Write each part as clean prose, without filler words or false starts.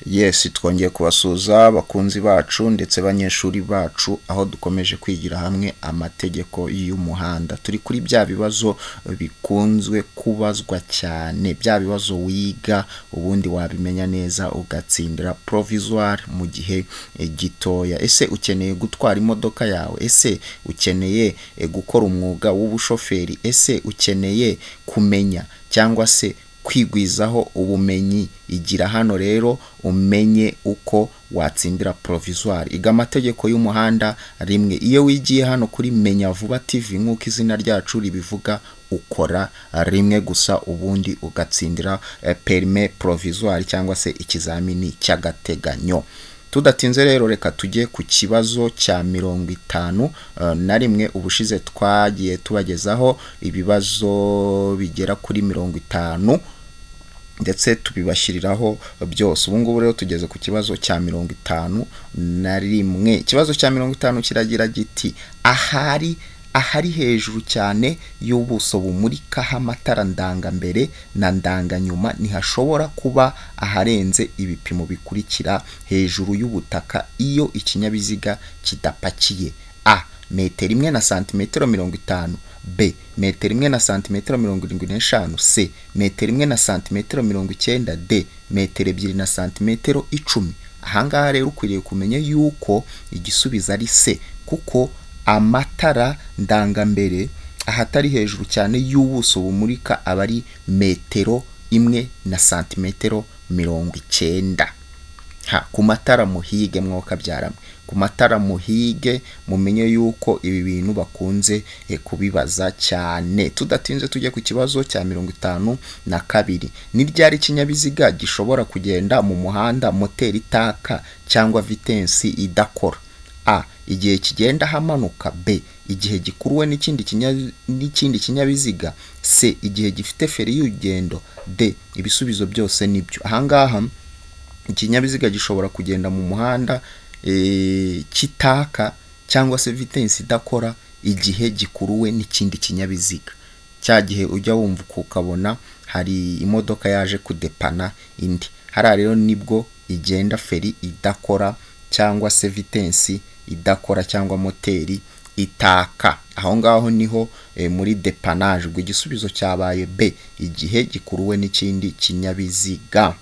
Yes, twongeye kubasuza abakunzi bacu ndetse abanyeshuri bacu aho dukomeje kwigira hamwe amategeko y'umuhanda. Turi kuri bya bibazo bikunzwe kubazwa cyane, bya bibazo wiga ubundi wabimenya neza ugatsindira provisoire mu gihe gitoya. Ese ukeneye gutwara imodoka yawe? Ese ukeneye gukora umwuga w'ubushoferi? Ese ukeneye kumenya cyangwa se kwigwizaho ubumenyi? Igira hano rero umenye uko watsindira provisoire. Iga amategeko y'umuhanda rimwe. Iyo wigiye hano kuri Menya Vuba TV nk'uko izina ryacu ribivuga, ukora rimwe gusa ubundi ugatsindira permis provisoire cyangwa se ikizamini cy'agateganyo. Tudatinze rero reka tujye ku kibazo cya 51. Ubushize twagiye tubagezaho ibibazo bigera kuri 50 ndetse tubibashiriraho byose. Ubu ngubu rero tugeze ku kibazo cya 51. Ikibazo cya 50 kiragira giti ahari hejuru cyane y'ubuso bumurikaho amatara ndangambere na ndanganyuma ntihashobora kuba aharenze ibipimo bikurikira hejuru y'ubutaka iyo ikinyabiziga kidapakiye: a metero 1 na santimetero 50, b metero 1 na santimetero 75, c metero 1 na santimetero 90, d metero 2 na santimetero 10. Ahangaha rero ukwiriye kumenya yuko igisubizo ari c, kuko amatara ndangambere ahatari hejuru cyane y'ubuso bumurika aba ari metero 1 na santimetero 90. Ku matara muhige mwoka byaramwe, ku matara muhige mumenye yuko ibi bintu bakunze kubibaza cyane. Tudatinze tujye ku kibazo cya 52. Ni ryari ikinyabiziga gishobora kugenda mu muhanda moteri itaka cyangwa vitensi idakora? a igihe kigenda hamanuka, b igihe gikuruwe n'ikindi kinyabiziga, c igihe gifite feri y'urugendo, d ibisubizo byose nibyo. Ahangaha ikinyabiziga gishobora kugenda mu muhanda kitaka cyangwa se vitensi idakora igihe gikuruwe n'ikindi kinyabiziga. Cya gihe ujya wumva ukabona hari imodoka yaje kudepana indi, hari rero nibwo igenda feri idakora cyangwa se vitensi idakora cyangwa moteri itaka. Aho ngaho niho muri depanage. Ubwo igisubizo cyabaye b, igihe gikuruwe n'ikindi kinyabiziga.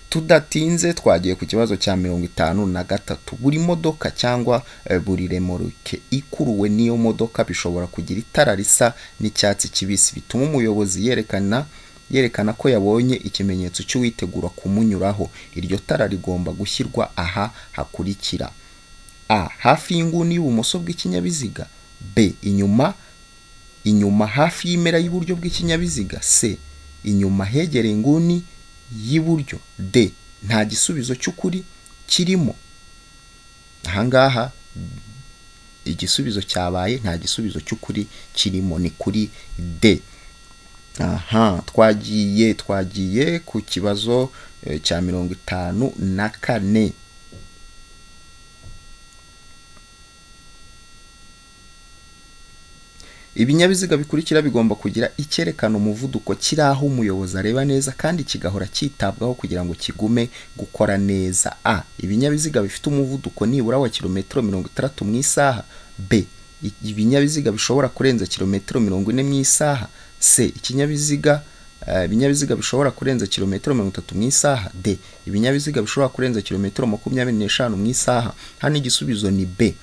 Tudatinze twagiye ku kibazo cya 53. Buri modoka cyangwa buri remoroke ikuruwe n'iyo modoka bishobora kugira itara risa n'icyatsi kibisi bituma umuyobozi yerekana ko yabonye ikimenyetso cy'uwitegura kumunyuraho. Iryo tara rigomba gushyirwa aha hakurikira: a hafi y'inguni y'ubumoso bw'ikinyabiziga, b inyuma hafi y'imera y'uburyo bw'ikinyabiziga, c inyuma hegereye inguni y'iburyo, d nta gisubizo cy'ukuri kirimo. Ahangaha igisubizo cyabaye nta gisubizo cy'ukuri kirimo, ni kuri d. Twagiye ku kibazo cya 54. Ibinyabiziga bikurikira bigomba kugira icyerekana umuvuduko kiri aho umuyobozi areba neza kandi kigahora cyitabwaho kugira ngo kigume gukora neza: a ibinyabiziga bifite umuvuduko nibura wa kilometero 60 mu isaha, b ibinyabiziga bishobora kurenza kilometero 40 mu isaha, c ibinyabiziga bishobora kurenza kilometero 30 mu isaha, d ibinyabiziga bishobora kurenza kilometero 25 mu isaha. Hano igisubizo ni b,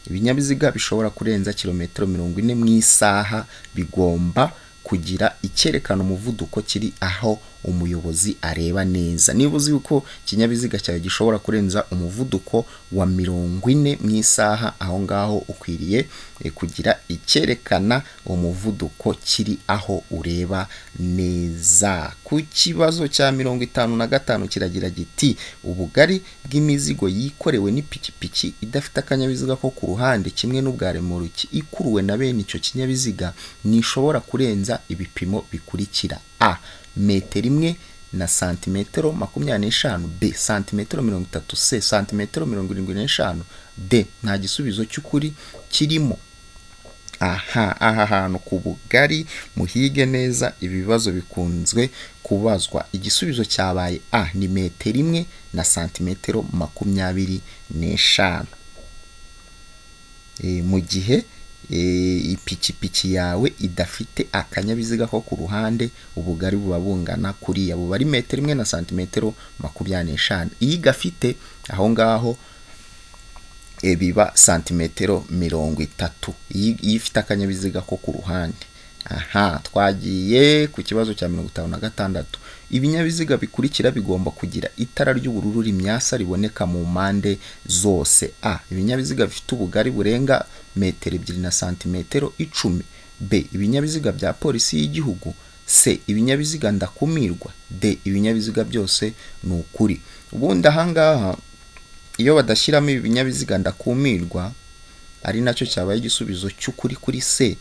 ibinyabiziga bishobora kurenza kilometero 40 mu isaha bigomba kugira icyerekana umuvuduko kiri aho umuyobozi areba neza. Niba uzi uko ikinyabiziga cyawe gishobora kurenza umuvuduko wa 40 mu isaha, aho ngaho ukwiriye kugira icyerekana umuvuduko kiri aho ureba neza. Ku kibazo cya 55 kiragira giti: ubugari bw'imizigo yikorewe n'ipikipiki idafite akanyabiziga ko ku ruhande kimwe n'ubwa remoroki ikuruwe na bene icyo kinyabiziga nishobora kurenza ibipimo bikurikira: a metero 1 na santimetero 25, b santimetero 30, c santimetero 75, d nta gisubizo cy'ukuri kirimo. aha hantu ku bugari muhige neza, ibibazo bikunzwe kubazwa. Igisubizo cyabaye a ni metero imwe na santimetero 25. Mu gihe ipikipiki yawe idafite akanyabiziga ko ku ruhande, ubugari buba bungana kuriya, buba ari metero imwe na santimetero 25. iyo igafite aho ngaho biba santimetero 30 iyo ifite akanyabiziga ko ku ruhande. Twagiye ku kibazo cya 56. Ibinyabiziga bikurikira bigomba kugira itara ry'ubururu rimyasa riboneka mu mpande zose. Ibinyabiziga bifite ubugari burenga metero 2 na santimetero 10. B. Ibinyabiziga bya polisi y'igihugu. C. Ibinyabiziga ndakumirwa. D. Ibinyabiziga byose ni ukuri. Ubundi ahangaha iyo badashyiramo ibinyabiziga ndakumirwa, ari nacyo cyabaye igisubizo cy'ukuri kuri C,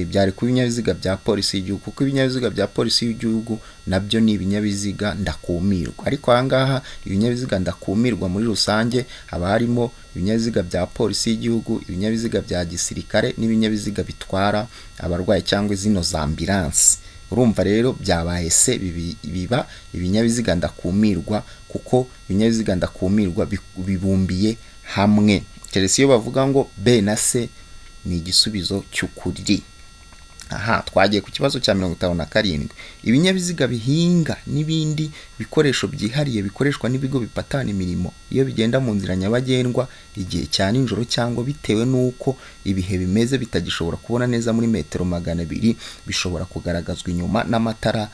byari ku binyabiziga bya polisi y'igihugu, kuko ibinyabiziga bya polisi y'igihugu nabyo ni ibinyabiziga ndakumirwa. Ariko ahangaha ibinyabiziga ndakumirwa muri rusange haba harimo ibinyabiziga bya polisi y'igihugu, ibinyabiziga bya gisirikare n'ibinyabiziga bitwara abarwayi cyangwa zino za ambulance. Urumva rero byabaye C, biba ibinyabiziga ndakumirwa, kuko ibinyabiziga ndakumirwa bibumbiye hamwe. Keretse iyo bavuga ngo B na C ni igisubizo cy'ukuri. Twagiye ku kibazo cya 57. Ibinyabiziga bihinga n'ibindi bikoresho byihariye bikoreshwa n'ibigo bipatana imirimo iyo bigenda mu nzira nyabagendwa igihe cya nijoro cyangwa bitewe n'uko ibihe bimeze bitagishobora kubona neza muri metero 200, bishobora kugaragazwa inyuma n'amatara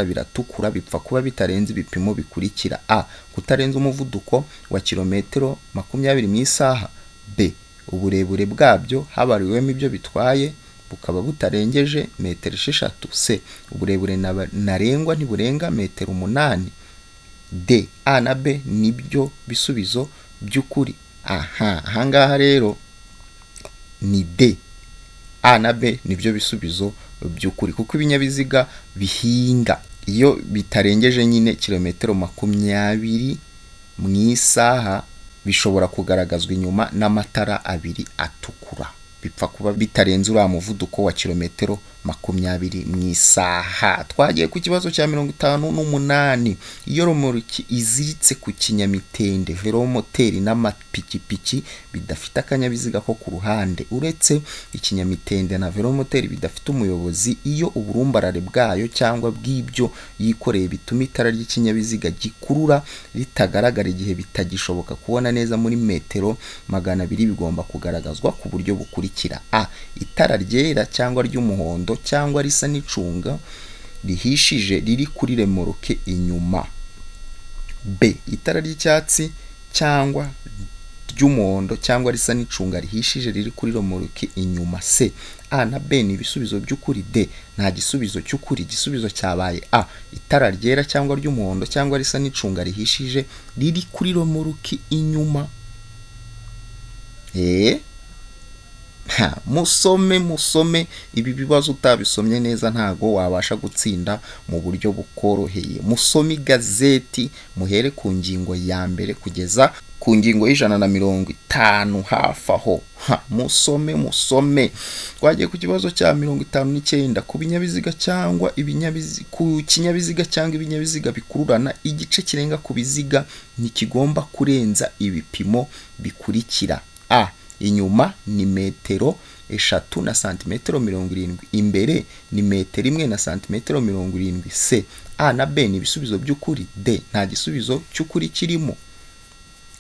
biratukura, bipfa kuba bitarenze ibipimo bikurikira: A. Kutarenza umuvuduko wa kilometero 20 mu isaha. B. Uburebure bwabyo habariwemo ibyo bitwaye bukaba butarengeje metero 6. C. Uburebure ntarengwa ntiburenga metero 8. D. A na B nibyo bisubizo by'ukuri. Ahangaha rero ni D. A na B nibyo bisubizo by'ukuri, kuko ibinyabiziga bihinga iyo bitarengeje nyine kilometero 20 mu isaha bishobora kugaragazwa inyuma n'amatara abiri atukura, bipfa kuba bitarenze uriya muvuduko wa kilometero 20 mu isaha. Twagiye ku kibazo cya 58. Iyo romoruki iziritse ku kinyamitende, velomoteri n'amapikipiki bidafite akanyabiziga ko ku ruhande, uretse ikinyamitende na velomoteri bidafite umuyobozi, iyo uburumbarare bwayo cyangwa bw'ibyo yikoreye bituma itara ry'ikinyabiziga gikurura ritagaragara igihe bitagishoboka kubona neza muri metero 200, bigomba kugaragazwa ku buryo bukurikira: A. Itara ryera cyangwa ry'umuhondo cyangwa risa n'icunga rihishije riri kuri remoroke inyuma. B. Itara ry'icyatsi cyangwa ry'umuhondo cyangwa risa n'icunga rihishije riri kuri remoroke inyuma. C. A na B ni ibisubizo by'ukuri. D. Nta gisubizo cy'ukuri. Igisubizo cyabaye A. Itara ryera cyangwa ry'umuhondo cyangwa risa n'icunga rihishije riri kuri remoroke inyuma. Musome ibi bibazo utabisomye neza ntago wabasha gutsinda mu buryo bukoroheye. Musome igazeti muhere ku ngingo ya mbere kugeza ku ngingo y'150 hafi aho. Musome. Twagiye ku kibazo cya 59. Ku binyabiziga cyangwa ku kinyabiziga cyangwa ibinyabiziga bikururana, igice kirenga ku biziga ntikigomba kurenza ibipimo bikurikira: A. Inyuma ni metero 3 na santimetero 70. Imbere ni metero 1 na santimetero 70. C. A na B ni ibisubizo by'ukuri. D. Nta gisubizo cy'ukuri kirimo.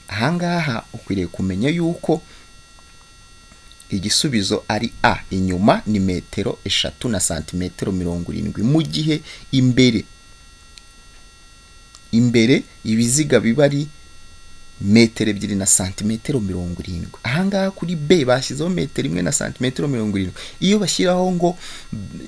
Ahangaha ukwiriye kumenya yuko igisubizo ari A. Inyuma ni metero 3 na santimetero 70, mu gihe imbere ibiziga biba ari metero 2 na santimetero 70. Ahangaha kuri B bashyizeho metero 1 na santimetero 70. Iyo bashyiraho ngo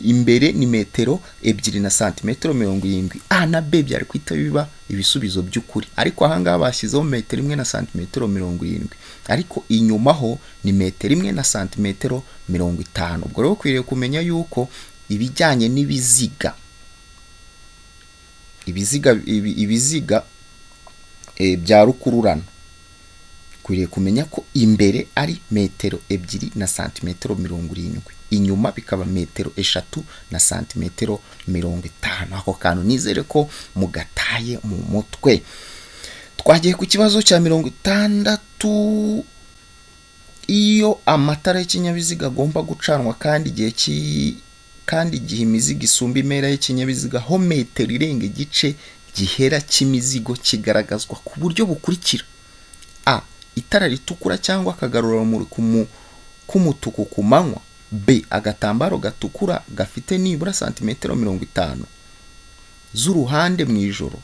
imbere ni metero 2 na santimetero 70, A na B byari kwita biba ibisubizo by'ukuri. Ariko ahangaha bashyizeho metero 1 na santimetero 70, ariko inyuma ho ni metero 1 na santimetero 50. Ubwo rero ukwiriye kumenya yuko ibijyanye n'ibiziga bya rukururana ukwiriye kumenya ko imbere ari metero 2 na santimetero 70, inyuma bikaba metero 3 na santimetero 50. Ako kantu nizere ko mugataye mu mutwe. Twagiye ku kibazo cya 60. Iyo amatara y'ikinyabiziga agomba gucanwa kandi igihe imizigo isumba imera y'ikinyabiziga ho metero irenga igice gihera cy'imizigo kigaragazwa ku buryo bukurikira: a. Itara ritukura cyangwa akagarurarumuri k'umutuku ku manywa. b. Agatambaro gatukura gafite nibura santimetero 50 z'uruhande mu ijoro.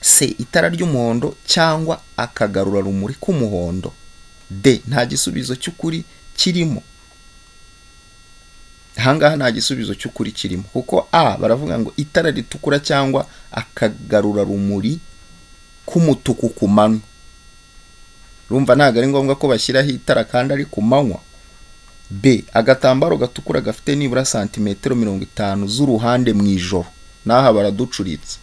c. Itara ry'umuhondo cyangwa akagarurarumuri k'umuhondo. d. Nta gisubizo cy'ukuri kirimo. Ahangaha nta gisubizo cy'ukuri kirimo kuko a baravuga ngo itara ritukura cyangwa akagarurarumuri k'umutuku ku manywa. Urumva ntago ari ngombwa ko bashyiraho itara kandi ari ku manywa. b. Agatambaro gatukura gafite nibura santimetero 50 z'uruhande mu ijoro. Naha baraducuritse.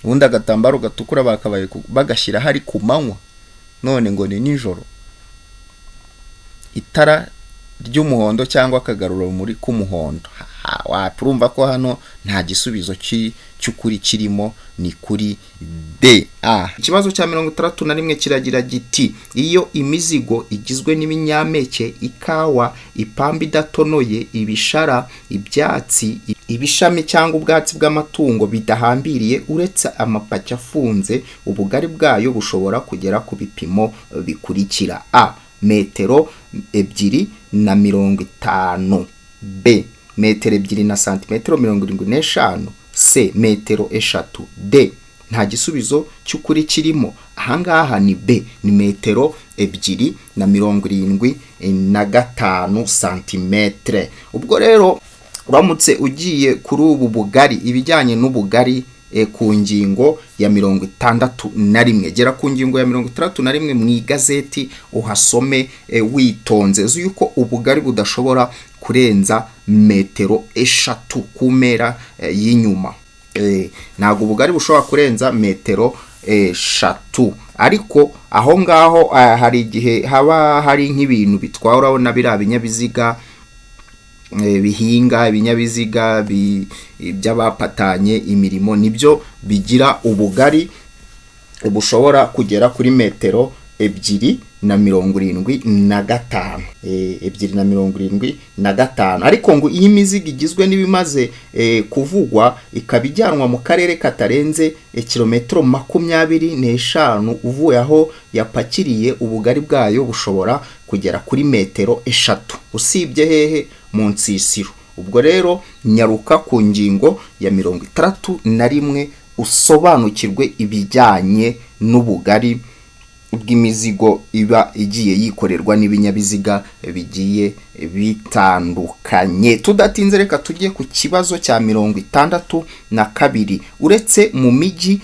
Ubundi agatambaro gatukura bakabaye bagashyira hari ku manywa, none ngo ni nijoro. Itara ry'umuhondo cyangwa akagarurarumuri k'umuhondo. Turumva ko hano nta gisubizo cy'ukuri kirimo, ni kuri D. Ikibazo cya 61 kiragira giti: iyo imizigo igizwe n'ibinyampeke, ikawa, ipamba idatonoye, ibishara, ibyatsi, ibishami cyangwa ubwatsi bw'amatungo bidahambiriye uretse amapaki afunze, ubugari bwayo bushobora kugera ku bipimo bikurikira: a. Metero 250, b. Metero 2 na santimetero 75, c. Metero 3, d. Nta gisubizo cy'ukuri kirimo. Ahangaha ni b, ni metero 275 santimetre. Ubwo rero uramutse ugiye kuri ubu bugari, ibijyanye n'ubugari ku ngingo ya 61, gera ku ngingo ya 61 mu igazeti uhasome witonze, uzi yuko ubugari budashobora kurenza metero 3 ku mpera y'inyuma. Ntago ubugari bushobora kurenza metero 3, ariko aho ngaho hari igihe haba hari nk'ibintu bitwara na biriya binyabiziga bihinga, ibinyabiziga by'abapatanye imirimo, nibyo bigira ubugari bushobora kugera kuri metero 275, 275. Ariko ngo iyi mizigo igizwe n'ibimaze kuvugwa ikaba ijyanwa mu karere katarenze kilometero 25 uvuye aho yapakiriye, ubugari bwayo bushobora kugera kuri metero 3, usibye hehe? Mu nsisiro. Ubwo rero nyaruka ku ngingo ya 61 usobanukirwe ibijyanye n'ubugari bw'imizigo iba igiye yikorerwa n'ibinyabiziga bigiye bitandukanye. Tudatinze reka tujye ku kibazo cya 62. Uretse mu miji,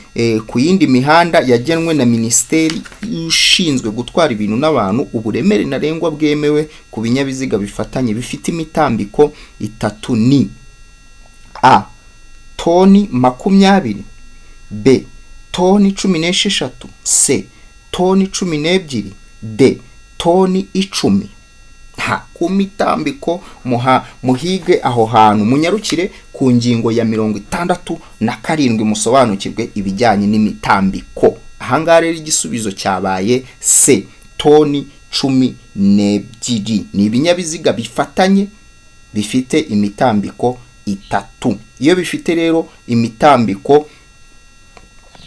ku yindi mihanda yagenwe na Minisiteri ishinzwe gutwara ibintu n'abantu, uburemere ntarengwa bwemewe ku binyabiziga bifatanye bifite imitambiko 3 ni: a. Toni 20, b. Toni 16, c. Toni 12, d. Toni 10. Ku mitambiko muhige aho hantu, munyarukire ku ngingo ya 67 musobanukirwe ibijyanye n'imitambiko. Ahangaha rero igisubizo cyabaye c. Toni 12 ni ibinyabiziga bifatanye bifite imitambiko 3. Iyo bifite rero imitambiko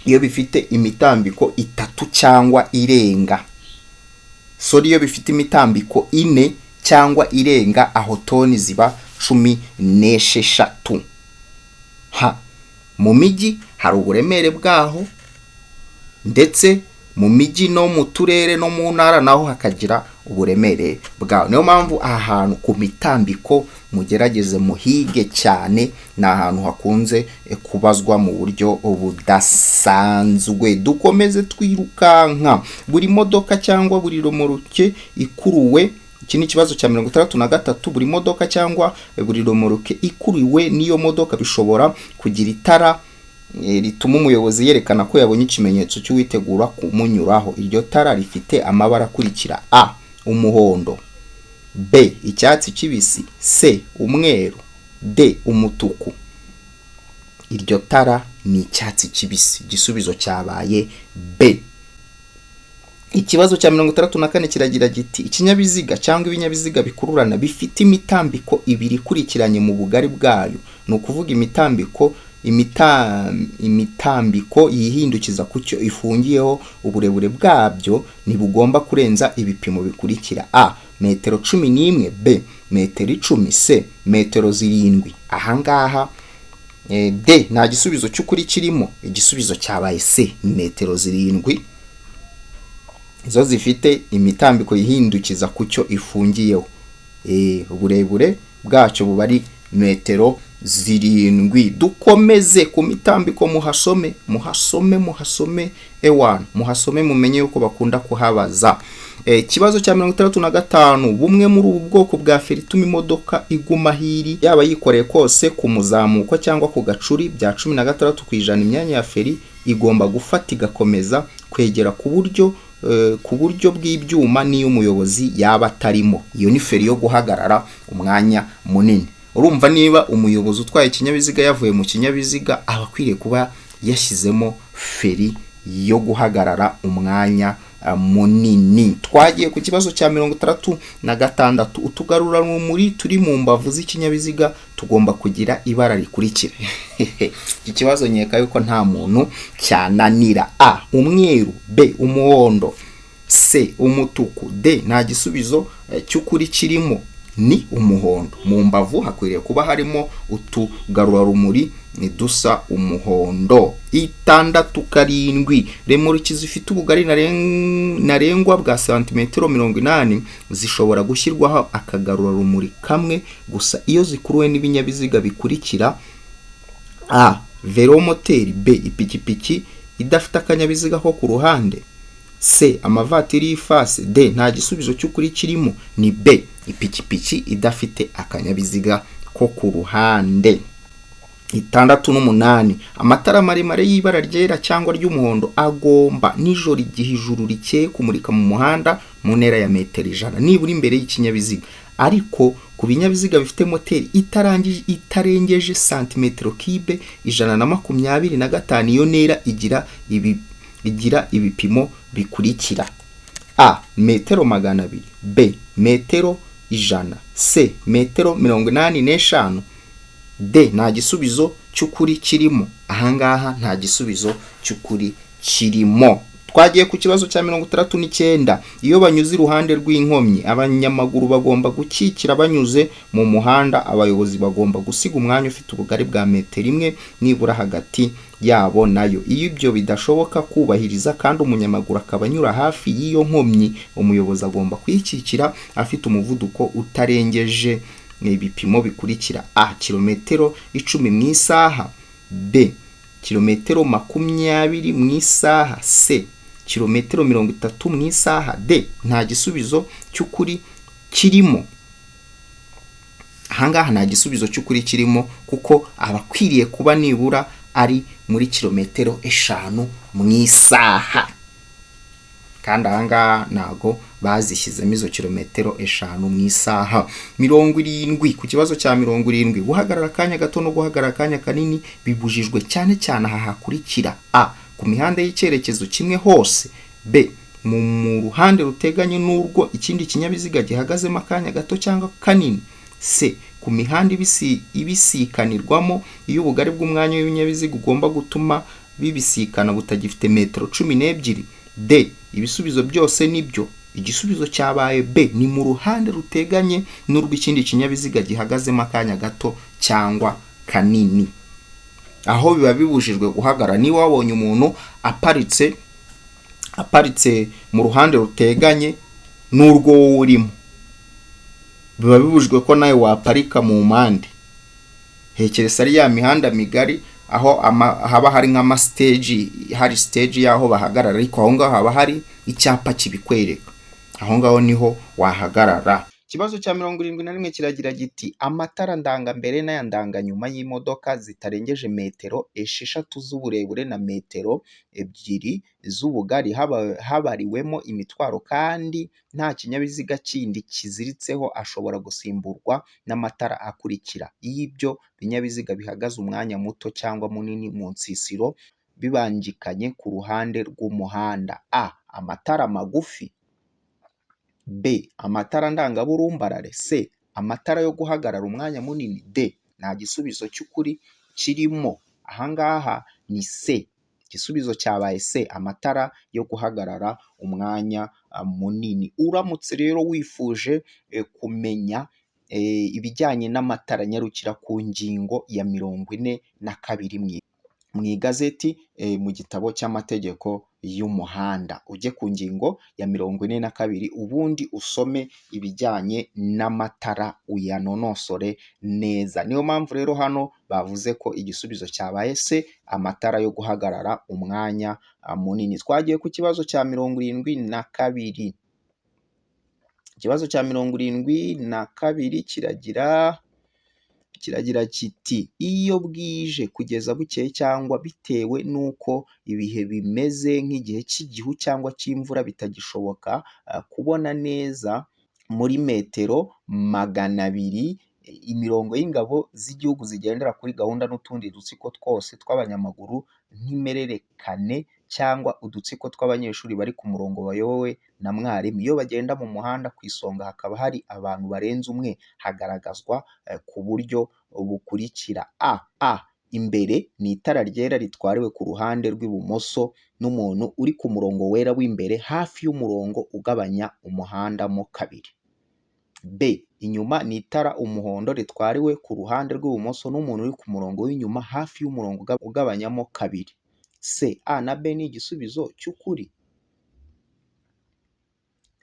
3 cyangwa irenga, iyo bifite imitambiko 4 cyangwa irenga, aho toni ziba 16. Mu miji hari uburemere bwaho, ndetse mu miji no mu turere no mu ntara naho hakagira uburemere bwaho. Niyo mpamvu aha hantu ku mitambiko mugerageze muhige cyane, ni ahantu hakunze kubazwa mu buryo budasanzwe. Dukomeze twirukanka. Buri modoka cyangwa buri romoruke ikuruwe, iki ni ikibazo cya 63. Buri modoka cyangwa buri romoruke ikuruwe n'iyo modoka bishobora kugira itara rituma umuyobozi yerekana ko yabonye ikimenyetso cy'uwitegura kumunyuraho. Iryo tara rifite amabara akurikira: A, umuhondo; B, icyatsi kibisi; C, umweru; D, umutuku. Iryo tara ni icyatsi kibisi. Igisubizo cyabaye B. Ikibazo cya 64 kiragira giti: ikinyabiziga cyangwa ibinyabiziga bikururana bifite imitambiko ibiri ikurikiranye mu bugari bwayo. Ni ukuvuga imitambiko yihindukiza ku cyo ifungiyeho, uburebure bwabyo ntibugomba kurenza ibipimo bikurikira: A, metero 11; B, metero 10; C, metero 7. Ahangaha D nta gisubizo cy'ukuri kirimo. Igisubizo cyabaye C, ni metero 7. Izo zifite imitambiko yihindukiza ku cyo ifungiyeho. Uburebure bwacyo buba ari metero 7. Dukomeze ku mitambiko, muhasome ewan, muhasome mumenye yuko bakunda kuhabaza. Ikibazo cya 65: bumwe muri ubu bwoko bwa feri ituma imodoka iguma hiri, yaba yikoreye kose ku muzamuko cyangwa ku gacuri, bya 16%. Imyanya ya feri igomba gufata igakomeza kwegera ku buryo bw'ibyuma n'iyo umuyobozi yaba atarimo. Iyo ni feri yo guhagarara umwanya munini. Urumva niba umuyobozi utwaye ikinyabiziga yavuye mu kinyabiziga, aba akwiriye kuba yashyizemo feri yo guhagarara umwanya munini. Twagiye ku kibazo cya 66: utugarura rumuri turi mu mbavu z'ikinyabiziga tugomba kugira ibara rikurikira. Iki kibazo nyeka yuko nta muntu cyananira: A, umweru; B, umuhondo; C, umutuku; D, nta gisubizo cy'ukuri kirimo, ni umuhondo. Mu mbavu hakwiriye kuba harimo utugarura rumuri dusa umuhondo. 67: remoriki zifite ubugari ntarengwa bwa santimetero 80 zishobora gushyirwaho akagarura rumuri kamwe gusa iyo zikuruwe n'ibinyabiziga bikurikira: A, velomoteri; B, ipikipiki idafite akanyabiziga ko ku ruhande; C, amavatiri y'ifasi; D, nta gisubizo cy'ukuri kirimo, ni B, ipikipiki idafite akanyabiziga ko ku ruhande. 68: amatara maremare y'ibara ryera cyangwa ry'umuhondo agomba nijoro igihe ijuru rikeye kumurika mu muhanda mu ntera ya metero 100 nibura imbere y'ikinyabiziga, ariko ku binyabiziga bifite moteri itarengeje santimetero kibe 125, iyo ntera igira ibipimo bikurikira: A, metero 200; B, metero 100; C, metero 85; D, nta gisubizo cy'ukuri kirimo. Ahangaha nta gisubizo cy'ukuri kirimo. Twagiye ku kibazo cya 69: iyo banyuze iruhande rw'inkomyi, abanyamaguru bagomba gukikira banyuze mu muhanda. Abayobozi bagomba gusiga umwanya ufite ubugari bwa metero 1 nibura hagati yabo nayo. Iyo ibyo bidashoboka kubahiriza kandi umunyamaguru akaba anyura hafi y'iyo nkomyi, umuyobozi agomba kwikikira afite umuvuduko utarengeje ibipimo bikurikira: A, kilometero 10 mu isaha; B, kilometero 20 mu isaha; C, kilometero 30 mu isaha; D, nta gisubizo cy'ukuri kirimo. Ahangaha nta gisubizo cy'ukuri kirimo kuko abakwiriye kuba nibura ari muri kilometero 5 mu isaha, kandi ahangaha ntago bazishyizemo izo kilometero 5 mu isaha. 70: ku kibazo cya 70: guhagarara akanya gato no guhagarara akanya kanini bibujijwe cyane cyane aha hakurikira: A, ku mihanda y'icyerekezo kimwe hose; B, mu ruhande ruteganye n'urwo ikindi kinyabiziga gihagazemo akanya gato cyangwa kanini; C, ku mihanda ibisikanirwamo iyo ubugari bw'umwanya w'ibinyabiziga ugomba gutuma bibisikana butagifite metero 12; D, ibisubizo byose nibyo. Igisubizo cyabaye B, ni mu ruhande ruteganye n'urw'ikindi kinyabiziga gihagazemo akanya gato cyangwa kanini. Aho biba bibujijwe guhagarara, niba wabonye umuntu aparitse mu ruhande ruteganye n'urwo wowe urimo, biba bibujijwe ko nawe waparika mu mpande. Hekeresa ari ya mihanda migari aho haba hari nk'ama stage, hari stage yaho bahagarara, ariko aho ngaho haba hari icyapa kibikwereka. Aho ngaho niho wahagarara. Ikibazo cya 71 kiragira giti amatara ndangambere n'aya ndanganyuma y'imodoka zitarengeje metero 6 z'uburebure na metero 2 z'ubugari habariwemo imitwaro kandi nta kinyabiziga kindi kiziritseho ashobora gusimburwa n'amatara akurikira iyo ibyo binyabiziga bihagaze umwanya muto cyangwa munini mu nsisiro bibangikanye ku ruhande rw'umuhanda: a amatara magufi, b amatara ndangaburumbarare, c amatara yo guhagarara umwanya munini, d nta gisubizo cy'ukuri kirimo. Ahangaha ni c, igisubizo cyabaye c, amatara yo guhagarara umwanya munini. Uramutse rero wifuje kumenya ibijyanye n'amatara, nyarukira ku ngingo ya 42 mu igazeti mu gitabo cy'amategeko y'umuhanda, ujye ku ngingo ya 42 ubundi usome ibijyanye n'amatara uyanonosore neza. Niyo mpamvu rero hano bavuze ko igisubizo cyabaye se, amatara yo guhagarara umwanya munini. Twagiye ku kibazo cya 72. Ikibazo cya 72 kiragira kiti iyo bwije kugeza bukeye cyangwa bitewe n'uko ibihe bimeze nk'igihe cy'igihu cyangwa cy'imvura bitagishoboka kubona neza muri metero 200 imirongo y'ingabo z'igihugu zigendera kuri gahunda n'utundi dutsiko twose tw'abanyamaguru nk'impererekane cyangwa udutsiko tw'abanyeshuri bari ku murongo bayobowe na mwarimu. Iyo bagenda mu muhanda ku isonga hakaba hari abantu barenze umwe, hagaragazwa ku buryo bukurikira: a imbere ni itara ryera ritwariwe ku ruhande rw'ibumoso n'umuntu uri ku murongo wera w'imbere hafi y'umurongo ugabanya umuhanda mo kabiri. b inyuma ni itara umuhondo ritwariwe ku ruhande rw'ibumoso n'umuntu uri ku murongo w'inyuma hafi y'umurongo ugabanyamo kabiri. c a na b ni igisubizo cy'ukuri.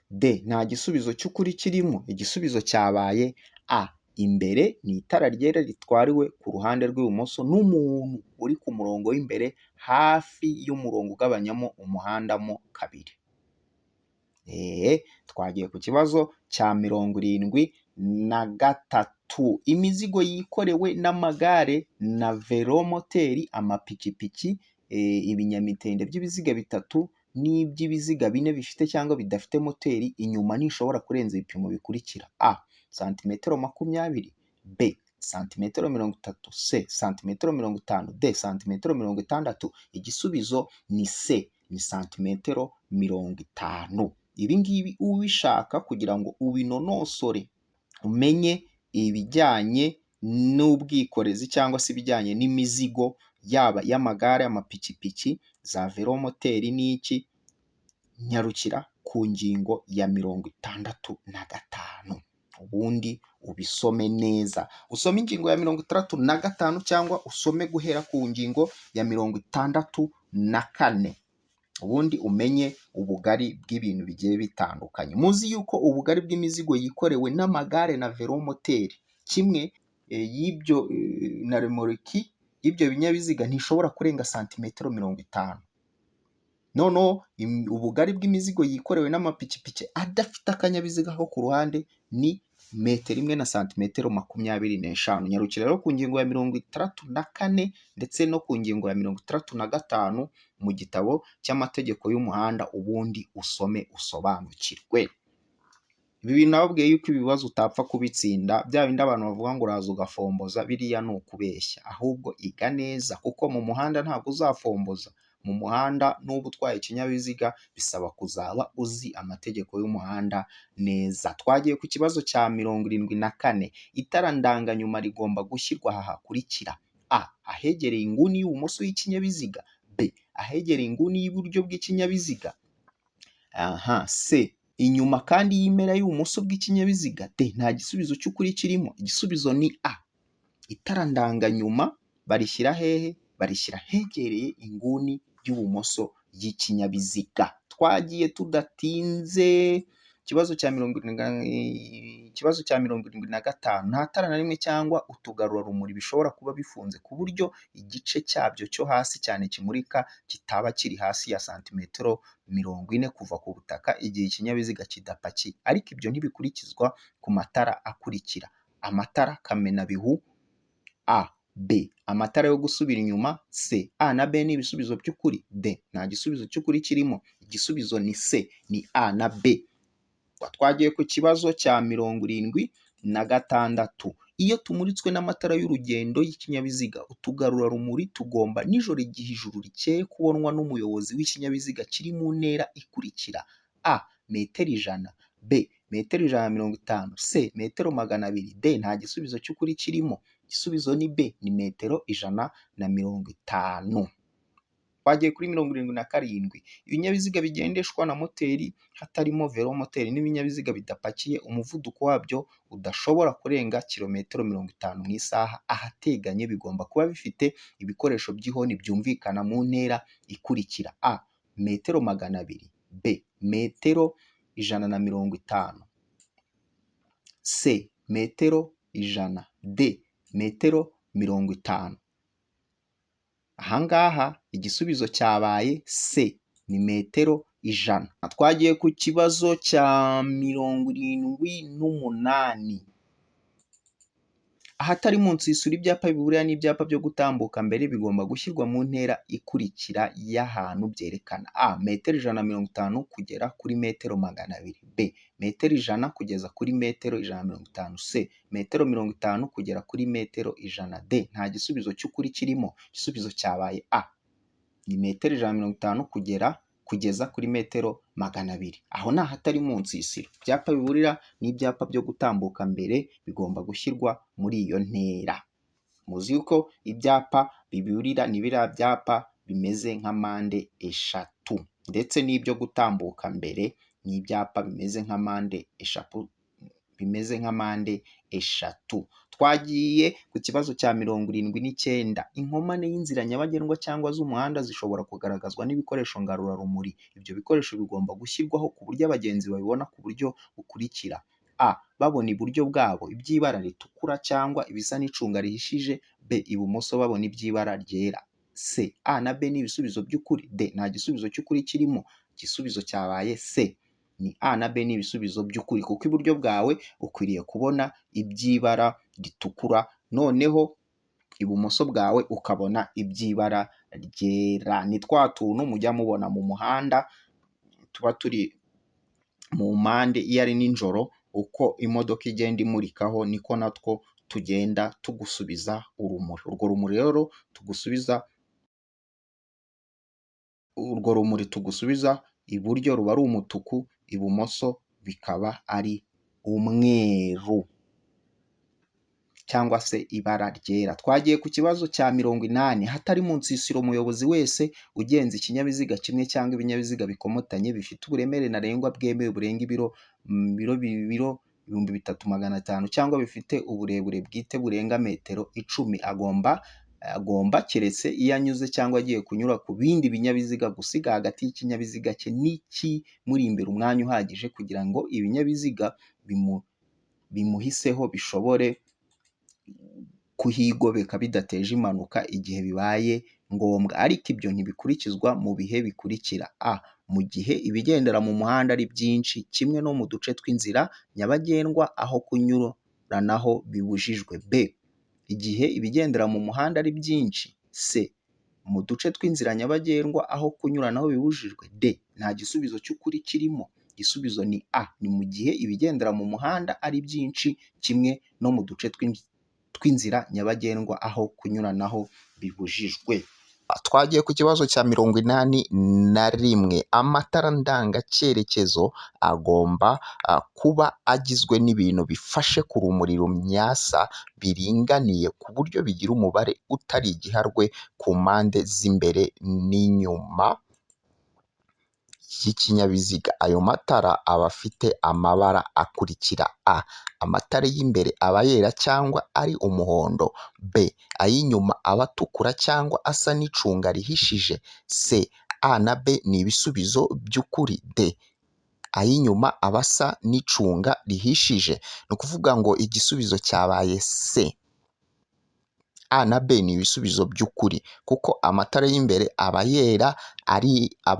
d nta gisubizo cy'ukuri kirimo, igisubizo cyabaye a, imbere ni itara ryera ritwariwe ku ruhande rw'ibumoso n'umuntu uri ku murongo w'imbere hafi y'umurongo ugabanyamo umuhanda mo kabiri. Twagiye ku kibazo cya 73. Imizigo yikorewe n'amagare na velomoteri, amapikipiki, ibinyamitende by'ibiziga bitatu n'iby'ibiziga bine bifite cyangwa bidafite moteri inyuma ntishobora kurenza ibipimo bikurikira: a santimetero 20, b santimetero 30, c santimetero 50, d santimetero 60. Igisubizo ni c, ni santimetero 50. Ibi ngibi ubishaka kugira ngo ubinonosore umenye ibijyanye n'ubwikorezi cyangwa se ibijyanye n'imizigo yaba y'amagare, amapikipiki, za velomoteri n'iki, nyarukira ku ngingo ya 65 ubundi ubisome neza. Usome ingingo ya 65 cyangwa usome guhera ku ngingo ya 64 ubundi umenye ubugari bw'ibintu bigiye bitandukanye. Muzi yuko ubugari bw'imizigo yikorewe n'amagare na velomoteri kimwe y'ibyo na remoreki y'ibyo binyabiziga ntishobora kurenga santimetero 50. Noneho ubugari bw'imizigo yikorewe n'amapikipiki adafite akanyabiziga ko ku ruhande ni metero 1 na santimetero 25. Nyarukira rero ku ngingo ya 64 ndetse no ku ngingo ya 65 mu gitabo cy'amategeko y'umuhanda ubundi usome usobanukirwe. Ibi bintu nababwiye yuko ibibazo utapfa kubitsinda, bya bindi abantu bavuga ngo uraza ugafomboza, biriya ni ukubeshya, ahubwo iga neza kuko mu muhanda ntabwo uzafomboza. Mu muhanda n'uba utwaye ikinyabiziga bisaba kuzaba uzi amategeko y'umuhanda neza. Twagiye ku kibazo cya 74. Itara ndanganyuma rigomba gushyirwa aha hakurikira: a ahegereye inguni y'ubumoso y'ikinyabiziga, b ahegereye inguni y'iburyo bw'ikinyabiziga, c inyuma kandi y'impera y'ubumoso bw'ikinyabiziga, d nta gisubizo cy'ukuri kirimo. Igisubizo ni a, itara ndanganyuma barishyira hehe? Barishyira hegereye inguni y'ubumoso y'ikinyabiziga. Twagiye tudatinze Ikibazo cya 75, nta tara na rimwe cyangwa utugarurarumuri bishobora kuba bifunze ku buryo igice cyabyo cyo hasi cyane kimurika kitaba kiri hasi ya santimetero 40 kuva ku butaka igihe ikinyabiziga kidapakiye, ariko ibyo ntibikurikizwa ku matara akurikira: amatara kamenabihu A, B, amatara yo gusubira inyuma C. A na B ni ibisubizo by'ukuri? D, nta gisubizo cy'ukuri kirimo. Igisubizo ni C, ni A na B. Twagiye ku kibazo cya 76. Iyo tumuritswe n'amatara y'urugendo y'ikinyabiziga, utugarurarumuri tugomba nijoro igihe ijuru rikeye kubonwa n'umuyobozi w'ikinyabiziga kiri mu ntera ikurikira: A, metero 100, B, metero 150, C, metero 200. D, nta gisubizo cy'ukuri kirimo. Igisubizo ni B, ni metero 150. Twagiye kuri 77. Ibinyabiziga bigendeshwa na moteri hatarimo velomoteri n'ibinyabiziga bidapakiye, umuvuduko wabyo udashobora kurenga kilometero 50 mu isaha ahateganye bigomba kuba bifite ibikoresho by'ihoni byumvikana mu ntera ikurikira: A, metero 200, B, metero 150, C, metero 100, D, metero 50. Ahangaha igisubizo cyabaye C, ni metero 100. Twagiye ku kibazo cya 78. Ahatari mu nsisiro ibyapa biburira n'ibyapa byo gutambuka mbere bigomba gushyirwa mu ntera ikurikira y'ahantu byerekana: A, metero 150 kugera kuri metero 200, B, metero 100 kugeza kuri metero 150, C, metero 50 kugera kuri metero 100. D, nta gisubizo cy'ukuri kirimo. Igisubizo cyabaye A, ni metero 150 kugeza kuri metero 200. Aho ni ahatari mu nsisiro. Ibyapa biburira n'ibyapa byo gutambuka mbere bigomba gushyirwa muri iyo ntera. Muzi yuko ibyapa biburira ni biriya byapa bimeze nka mpande eshatu, ndetse n'ibyo gutambuka mbere ni ibyapa bimeze nka mpande eshatu. Twagiye ku kibazo cya 79. Inkomane y'inzira nyabagendwa cyangwa z'umuhanda zishobora kugaragazwa n'ibikoresho ngarurarumuri. Ibyo bikoresho bigomba gushyirwaho ku buryo abagenzi babibona ku buryo bukurikira: A, babona iburyo bwabo iby'ibara ritukura cyangwa ibisa n'icunga rihishije. B, ibumoso babona iby'ibara ryera. C, A na B ni ibisubizo by'ukuri. D, nta gisubizo cy'ukuri kirimo. Igisubizo cyabaye C, ni A na B ni ibisubizo by'ukuri, kuko iburyo bwawe ukwiriye kubona iby'ibara ritukura, noneho ibumoso bwawe ukabona iby'ibara ryera. Ni twa tuntu mujya mubona mu muhanda tuba turi mu mpande iyo ari nijoro, uko imodoka igenda imurikaho niko natwo tugenda tugusubiza urumuri. Urwo rumuri tugusubiza iburyo ruba ari umutuku, ibumoso bikaba ari umweru cyangwa se ibara ryera. Twagiye ku kibazo cya 80. Hatari mu nsisiro umuyobozi wese ugenza ikinyabiziga kimwe cyangwa ibinyabiziga bikomotanye bifite uburemere ntarengwa bwemewe burenga ibiro 3500 cyangwa bifite uburebure bwite burenga metero 10 agomba keretse iyo anyuze cyangwa agiye kunyura ku bindi binyabiziga gusiga hagati y'ikinyabiziga cye n'ikimuri imbere umwanya uhagije kugira ngo ibinyabiziga bimuhiseho bishobore kuhigobeka bidateje impanuka igihe bibaye ngombwa, ariko ibyo ntibikurikizwa mu bihe bikurikira: A, mu gihe ibigendera mu muhanda ari byinshi kimwe no mu duce tw'inzira nyabagendwa aho kunyuranaho bibujijwe. B, igihe ibigendera mu muhanda ari byinshi. C, mu duce tw'inzira nyabagendwa aho kunyuranaho bibujijwe. D, nta gisubizo cy'ukuri kirimo. Igisubizo ni A, ni mu gihe ibigendera mu muhanda ari byinshi kimwe no mu duce tw'inzira nyabagendwa aho kunyuranaho bibujijwe. Twagiye ku kibazo cya 81. Amatara ndangacyerekezo agomba kuba agizwe n'ibintu bifashe ku rumuri rumyasa biringaniye ku buryo bigira umubare utari igiharwe ku mpande z'imbere n'inyuma y'ikinyabiziga. Ayo matara aba afite amabara akurikira: A, amatara y'imbere aba yera cyangwa ari umuhondo. B, ay'inyuma aba atukura cyangwa asa n'icunga rihishije. C, A na B ni ibisubizo by'ukuri. D, ay'inyuma aba asa n'icunga rihishije. Ni ukuvuga ngo igisubizo cyabaye C. A na B ni ibisubizo by'ukuri kuko amatara y'imbere aba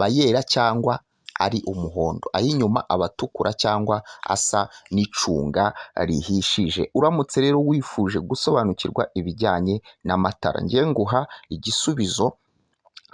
yera cyangwa ari umuhondo, ay'inyuma aba atukura cyangwa asa n'icunga rihishije. Uramutse rero wifuje gusobanukirwa ibijyanye n'amatara, ngiye nguha igisubizo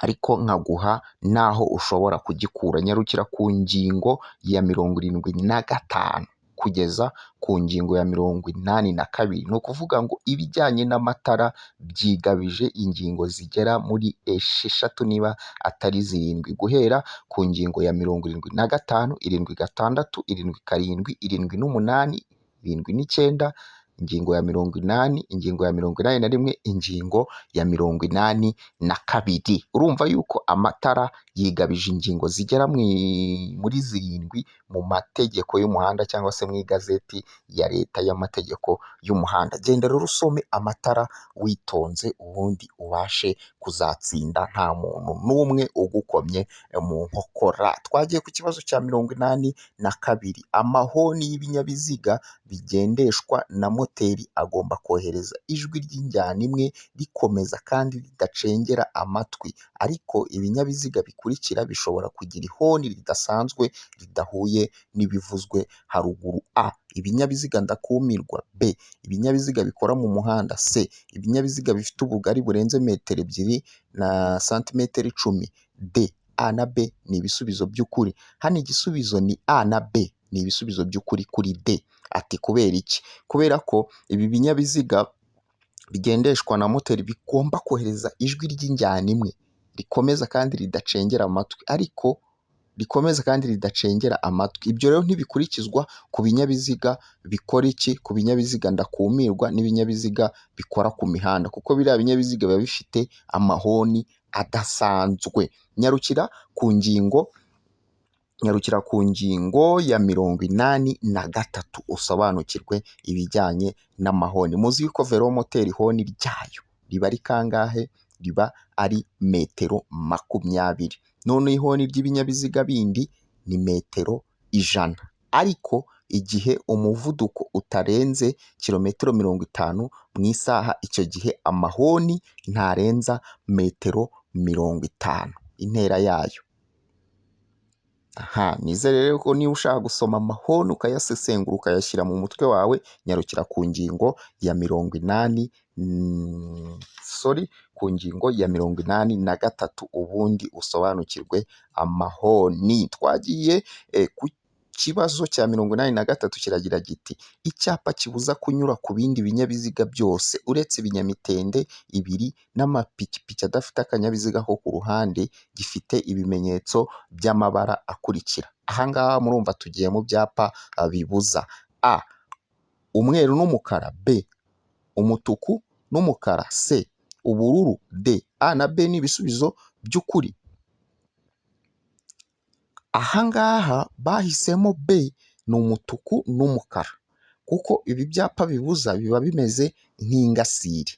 ariko nkaguha n'aho ushobora kugikura. Nyarukira ku ngingo ya 75 kugeza ku ngingo ya 82. Ni ukuvuga ngo ibijyanye n'amatara byigabije ingingo zigera muri 6 niba atari 7, guhera ku ngingo ya 75, 76, 77, 78, 79, ingingo ya 80, ingingo ya 81, ingingo ya 82. Urumva yuko amatara yigabije ingingo zigera muri 7 mu mategeko y'umuhanda cyangwa se mu igazeti ya leta y'amategeko y'umuhanda. Genda rero usome amatara witonze ubundi ubashe kuzatsinda nta muntu n'umwe ugukomye mu nkokora. Twagiye ku kibazo cya 82. Amahoni y'ibinyabiziga bigendeshwa na moteri agomba kohereza ijwi ry'injyana imwe rikomeza kandi ridacengera amatwi, ariko ibinyabiziga bikurikira bishobora kugira ihoni ridasanzwe ridahuye n'ibivuzwe haruguru. A. Ibinyabiziga ndakumirwa. B. Ibinyabiziga bikora mu muhanda. C. Ibinyabiziga bifite ubugari burenze metero 2 na santimetero 10. D. A na B ni ibisubizo by'ukuri. Hano igisubizo ni A na B ni ibisubizo by'ukuri kuri D. Ati kubera iki? Kubera ko ibi binyabiziga bigendeshwa na moteri bigomba kohereza ijwi ry'injyana imwe rikomeza kandi ridacengera amatwi, ariko rikomeza kandi ridacengera amatwi. Ibyo rero ntibikurikizwa ku binyabiziga bikora iki? Ku binyabiziga ndakumirwa n'ibinyabiziga bikora ku mihanda, kuko biriya binyabiziga biba bifite amahoni adasanzwe. Nyarukira ku ngingo ya 83 usobanukirwe ibijyanye n'amahoni. Muzi yuko velomoteri ihoni ryayo riba ari kangahe? Riba ari metero 20. None ihoni ry'ibinyabiziga bindi ni metero 100, ariko igihe umuvuduko utarenze kilometero 50 mu isaha, icyo gihe amahoni ntarenza metero 50 intera yayo. Nizere rero ko niba ushaka gusoma amahoni ukayasesengura ukayashyira mu mutwe wawe, nyarukira ku ngingo ya 83 ubundi usobanukirwe amahoni. Twagiye ku kibazo cya 83 kiragira giti icyapa kibuza kunyura ku bindi binyabiziga byose uretse ibinyamitende 2 n'amapikipiki adafite akanyabiziga ko ku ruhande gifite ibimenyetso by'amabara akurikira. Ahangaha murumva tugiye mu byapa bibuza. A. Umweru n'umukara. B. Umutuku n'umukara. C. Ubururu. D. A na B ni ibisubizo by'ukuri. Ahangaha bahisemo B, ni umutuku n'umukara, kuko ibi byapa bibuza biba bimeze nk'ingasire,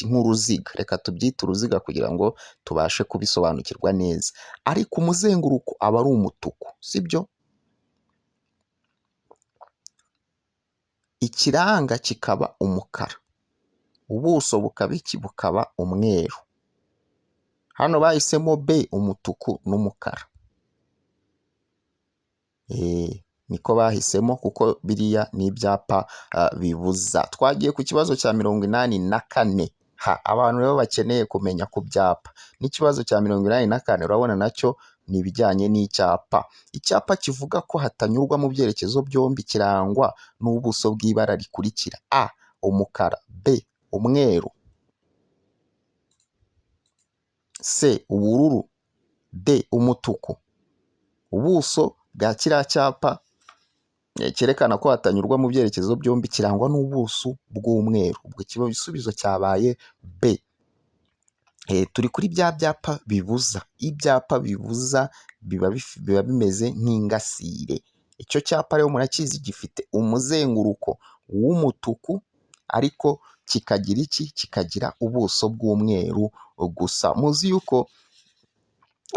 nk'uruziga. Reka tubyite uruziga kugira ngo tubashe kubisobanukirwa neza, ariko umuzenguruko aba ari umutuku, sibyo? Ikiranga kikaba umukara, ubuso bukaba umweru. Hano bahisemo B, umutuku n'umukara. Niko bahisemo kuko biriya ni ibyapa bibuza. Twagiye ku kibazo cya 84. Abantu rero bakeneye kumenya ku byapa. N'ikibazo cya 84 urabona nacyo ni ibijyanye n'icyapa. Icyapa kivuga ko hatanyurwa mu byerekezo byombi kirangwa n'ubuso bw'ibara rikurikira. A. Umukara. B. Umweru. C. Ubururu. D. Umutuku. Ubuso bwa kiriya cyapa cyerekana ko hatanyurwa mu byerekezo byombi kirangwa n'ubuso bw'umweru. Ubwo igisubizo cyabaye B. Turi kuri bya byapa bibuza. Ibyapa bibuza biba bimeze nk'ingasire. Icyo cyapa rero murakizi gifite umuzenguruko w'umutuku, ariko kikagira iki? Kikagira ubuso bw'umweru gusa. Muzi yuko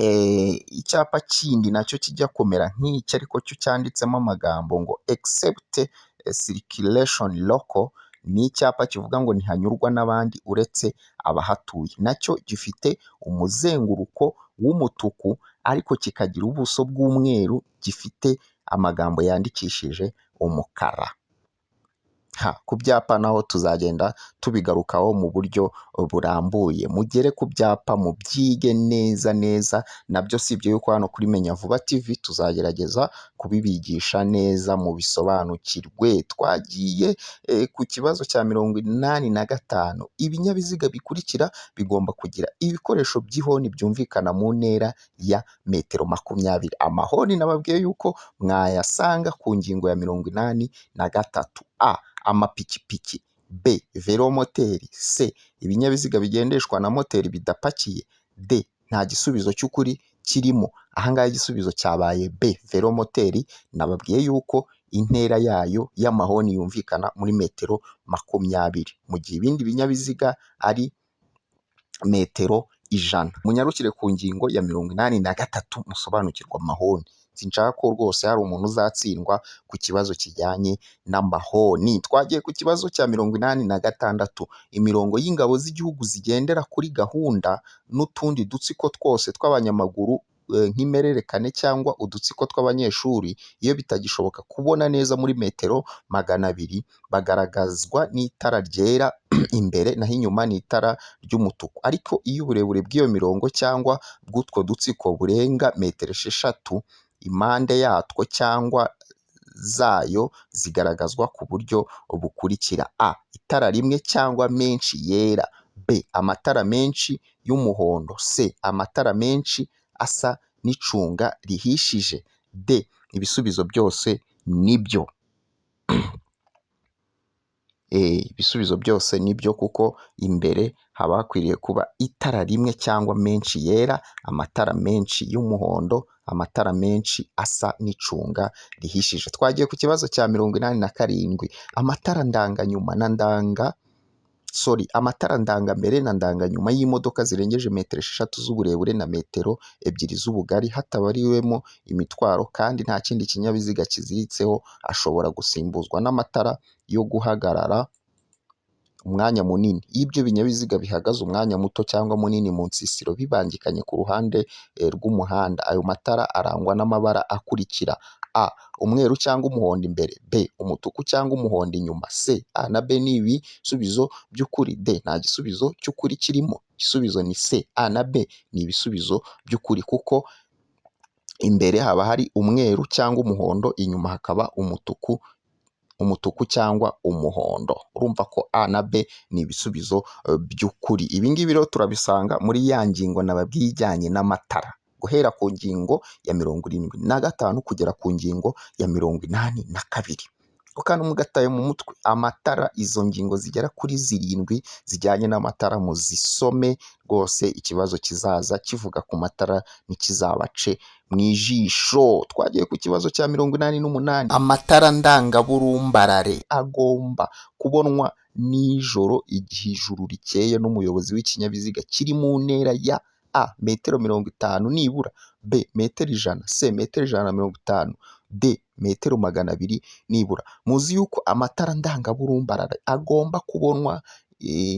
Icyapa kindi nacyo kijya kumera nk'iki ariko cyo cyanditsemo amagambo ngo except circulation local, ni icyapa kivuga ngo ntihanyurwa n'abandi uretse abahatuye, nacyo gifite umuzenguruko w'umutuku ariko kikagira ubuso bw'umweru, gifite amagambo yandikishije umukara. Ku byapa naho tuzagenda tubigarukaho mu buryo burambuye, mugere ku byapa mubyige neza neza, nabyo si ibyo yuko hano kuri Menya Vuba TV tuzagerageza kubibigisha neza mubisobanukirwe. Twagiye ku kibazo cya 85, ibinyabiziga bikurikira bigomba kugira ibikoresho by'ihoni byumvikana mu ntera ya metero 20. Amahoni nababwiye yuko mwayasanga ku ngingo ya 83. A, amapikipiki. B, velomoteri. C, ibinyabiziga bigendeshwa na moteri bidapakiye. D, nta gisubizo cy'ukuri kirimo. Ahangaha igisubizo cyabaye B, velomoteri. Nababwiye yuko intera yayo y'amahoni yumvikana muri metero 20, mu gihe ibindi binyabiziga ari metero 100. Munyarukire ku ngingo ya 83 musobanukirwa amahoni. Sinshaka ko rwose hari umuntu uzatsindwa ku kibazo kijyanye n'amahoni. Twagiye ku kibazo cya 86, imirongo y'ingabo z'igihugu zigendera kuri gahunda n'utundi dutsiko twose tw'abanyamaguru nk'impererekane cyangwa udutsiko tw'abanyeshuri, iyo bitagishoboka kubona neza muri metero 200, bagaragazwa n'itara ryera imbere, naho inyuma ni itara ry'umutuku. Ariko iyo uburebure bw'iyo mirongo cyangwa bw'utwo dutsiko burenga metero 6, impande yatwo cyangwa zayo zigaragazwa ku buryo bukurikira: A, itara rimwe cyangwa menshi yera. B, amatara menshi y'umuhondo. C, amatara menshi asa n'icunga rihishije. D, ibisubizo byose nibyo. Ibisubizo byose nibyo, kuko imbere haba hakwiriye kuba itara rimwe cyangwa menshi yera, amatara menshi y'umuhondo, amatara menshi asa n'icunga rihishije. Twagiye ku kibazo cya 87, amatara ndanganyuma na amatara ndangambere na ndanganyuma y'imodoka zirengeje metero 6 z'uburebure na metero 2 z'ubugari, hatabariwemo imitwaro kandi nta kindi kinyabiziga kiziritseho, ashobora gusimbuzwa n'amatara yo guhagarara umwanya munini. Iyo ibyo binyabiziga bihagaze umwanya muto cyangwa munini mu nsisiro bibangikanye ku ruhande rw'umuhanda, ayo matara arangwa n'amabara akurikira: A, umweru cyangwa umuhondo imbere. B, umutuku cyangwa umuhondo inyuma. C, A na B ni ibisubizo by'ukuri. D, nta gisubizo cy'ukuri kirimo. Igisubizo ni C, A na B ni ibisubizo by'ukuri, kuko imbere haba hari umweru cyangwa umuhondo, inyuma hakaba umutuku cyangwa umuhondo. Urumva ko A na B ni ibisubizo by'ukuri. Ibi ngibi rero turabisanga muri ya ngingo nababwiye ijyanye n'amatara, guhera ku ngingo ya 75 kugera ku ngingo ya 82. Kandi mugataye mu mutwe amatara, izo ngingo zigera kuri 7 zijyanye n'amatara muzisome rwose, ikibazo kizaza kivuga ku matara ntikizabace mu ijisho. Twagiye ku kibazo cya 88, amatara ndangaburumbarare agomba kubonwa nijoro igihe ijuru rikeye n'umuyobozi w'ikinyabiziga kiri mu ntera ya: A, metero 50 nibura. B, metero 100. C, metero 150. D, metero 200 nibura. Muzi yuko amatara ndangaburumbarare agomba kubonwa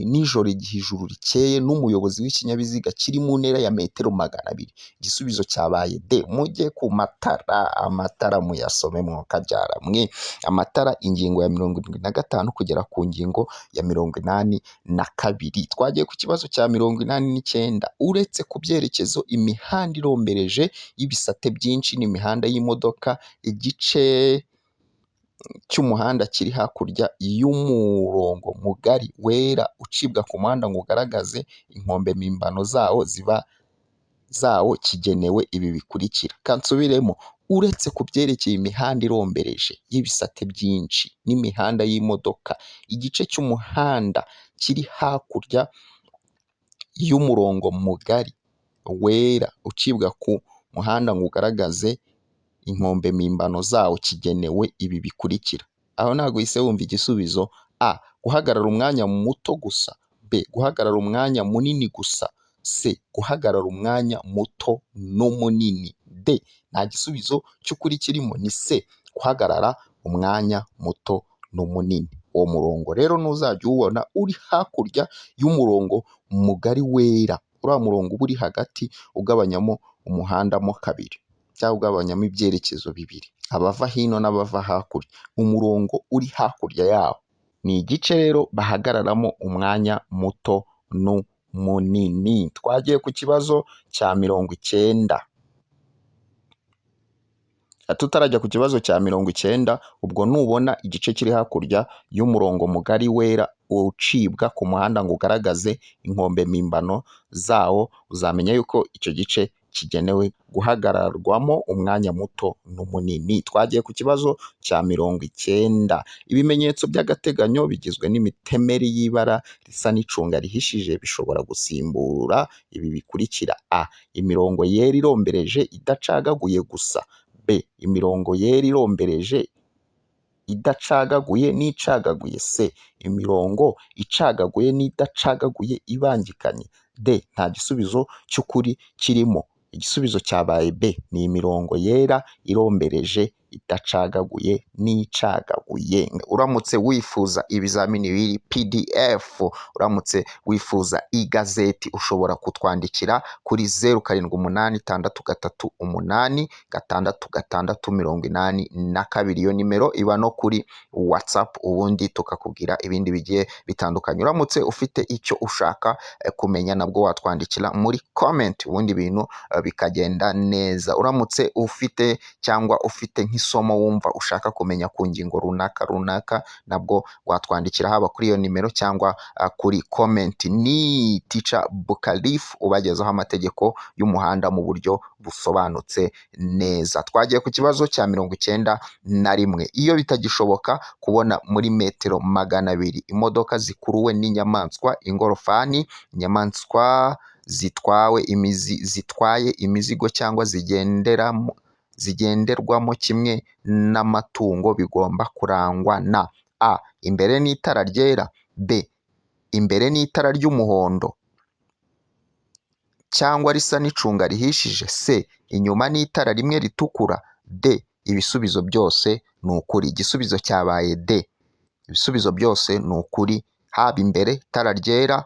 nijoro igihe ijuru rikeye n'umuyobozi w'ikinyabiziga kiri mu ntera ya metero 200. Igisubizo cyabaye D. Mujye ku amatara muyasome mwokabyara mwe. Amatara ingingo ya 75 kugera ku ngingo ya 82. Twagiye ku kibazo cya 89, uretse ku byerekezo imihanda irombereje y'ibisate byinshi n'imihanda y'imodoka, igice cy'umuhanda kiri hakurya y'umurongo mugari wera ucibwa ku muhanda ngo ugaragaze inkombe mpimbano zawo kigenewe ibi bikurikira. Kansubiremo: uretse ku byerekeye imihanda irombereje y'ibisate byinshi n'imihanda y'imodoka, igice cy'umuhanda kiri hakurya y'umurongo mugari wera ucibwa ku muhanda ngo ugaragaze inkombe mpimbano zawo kigenewe ibi bikurikira. Aho ntabwo uhise wumva igisubizo: A, guhagarara umwanya muto gusa. B, guhagarara umwanya munini gusa. C guhagarara umwanya muto n'umunini. D nta gisubizo cy'ukuri kirimo, ni C guhagarara umwanya muto n'umunini. Uwo murongo rero ntuzajya uwubona uri hakurya y'umurongo mugari wera, uriya murongo uba uri hagati ugabanyamo umuhanda mo kabiri cyangwa ugabanyamo ibyerekezo bibiri, abava hino n'abava hakurya, umurongo uri hakurya yawo ni igice rero bahagararamo umwanya muto n'umunini. Twagiye ku kibazo cya 90. Tutarajya ku kibazo cya 90, ubwo nubona igice kiri hakurya y'umurongo mugari wera ucibwa ku muhanda ngo ugaragaze inkombe mpimbano zawo, uzamenya yuko icyo gice kigenewe guhagararwamo umwanya muto n'umunini. Twagiye ku kibazo cya 90. Ibimenyetso by'agateganyo bigizwe n'imitemeri y'ibara risa n'icunga rihishije bishobora gusimbura ibi bikurikira: A imirongo yera irombereje idacagaguye gusa, B imirongo yera irombereje idacagaguye n'icagaguye, C imirongo icagaguye n'idacagaguye ibangikanye, D nta gisubizo cy'ukuri kirimo. Igisubizo cyabaye B ni imirongo yera irombereje idacagaguye n'icagaguye. Uramutse wifuza ibizamini biri PDF, uramutse wifuza igazeti, ushobora kutwandikira kuri 0783866682. Iyo nimero iba no kuri WhatsApp, ubundi tukakubwira ibindi bigiye bitandukanye. Uramutse ufite icyo ushaka kumenya nabwo watwandikira muri comment, ubundi ibintu bikagenda neza. Uramutse ufite cyangwa ufite nk'isomo wumva ushaka kumenya ku ngingo runaka, nabwo watwandikira haba kuri iyo nimero cyangwa kuri comment. Ni Teacher Bukalif ubagezaho amategeko y'umuhanda mu buryo busobanutse neza. Twagiye ku kibazo cya 91. Iyo bitagishoboka kubona muri metero 200 imodoka zikuruwe n'inyamaswa, ingorofani, inyamaswa zitwaye imizigo cyangwa zigenderwamo kimwe n'amatungo, bigomba kurangwa na: A imbere n'itara ryera, B imbere n'itara ry'umuhondo cyangwa risa n'icunga rihishije, C inyuma n'itara rimwe ritukura, D ibisubizo byose ni ukuri. Igisubizo cyabaye D, ibisubizo byose ni ukuri, haba imbere itara ryera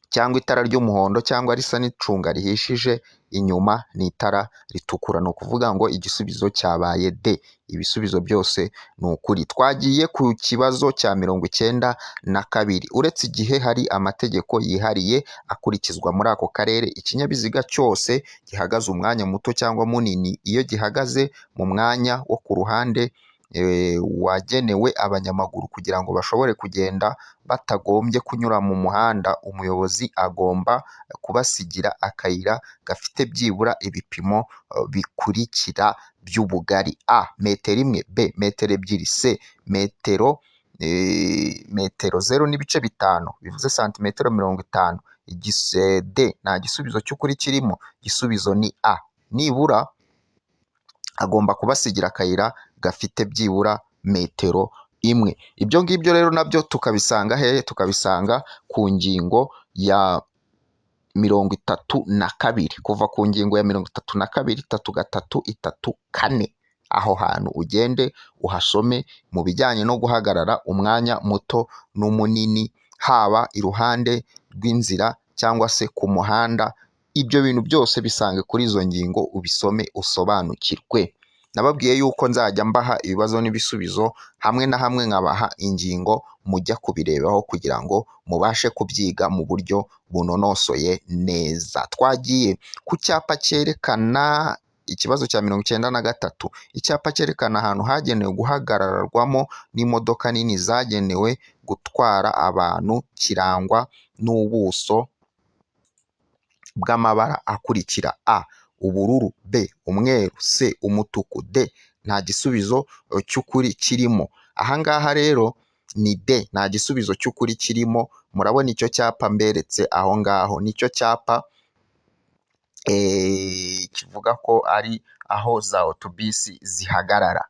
cyangwa itara ry'umuhondo cyangwa risa n'icunga rihishije, inyuma ni itara ritukura. Ni ukuvuga ngo igisubizo cyabaye D, ibisubizo byose ni ukuri. Twagiye ku kibazo cya 92. Uretse igihe hari amategeko yihariye akurikizwa muri ako karere, ikinyabiziga cyose gihagaze umwanya muto cyangwa munini, iyo gihagaze mu mwanya wo ku ruhande wagenewe abanyamaguru kugira ngo bashobore kugenda batagombye kunyura mu muhanda, umuyobozi agomba kubasigira akayira gafite byibura ibipimo bikurikira by'ubugari: A metero 1, B metero 2, C metero 0.5 bivuze santimetero 50. D nta gisubizo cy'ukuri kirimo, igisubizo ni A, nibura agomba kubasigira akayira gafite byibura metero 1. Ibyo ngibyo rero nabyo tukabisanga hehe? Tukabisanga ku ngingo ya 32, kuva ku ngingo ya 32 3 aho hantu ugende uhasome mu bijyanye no guhagarara umwanya muto n'umunini, haba iruhande rw'inzira cyangwa se ku muhanda. Ibyo bintu byose bisange kuri izo ngingo, ubisome usobanukirwe. Nababwiye yuko nzajya mbaha ibibazo n'ibisubizo, hamwe na hamwe nkabaha ingingo mujya kubirebaho kugira ngo mubashe kubyiga mu buryo bunonosoye neza. Twagiye ku cyapa cyerekana ikibazo cya 93. Icyapa cyerekana ahantu hagenewe guhagararwamo n'imodoka nini zagenewe gutwara abantu, kirangwa n'ubuso bw'amabara akurikira: A ubururu, B umweru, C umutuku, D nta gisubizo cy'ukuri kirimo. Ahangaha rero ni D nta gisubizo cy'ukuri kirimo. Murabona icyo cyapa mberetse aho ngaho, nicyo cyapa kivuga ko ari aho za otobisi zihagarara.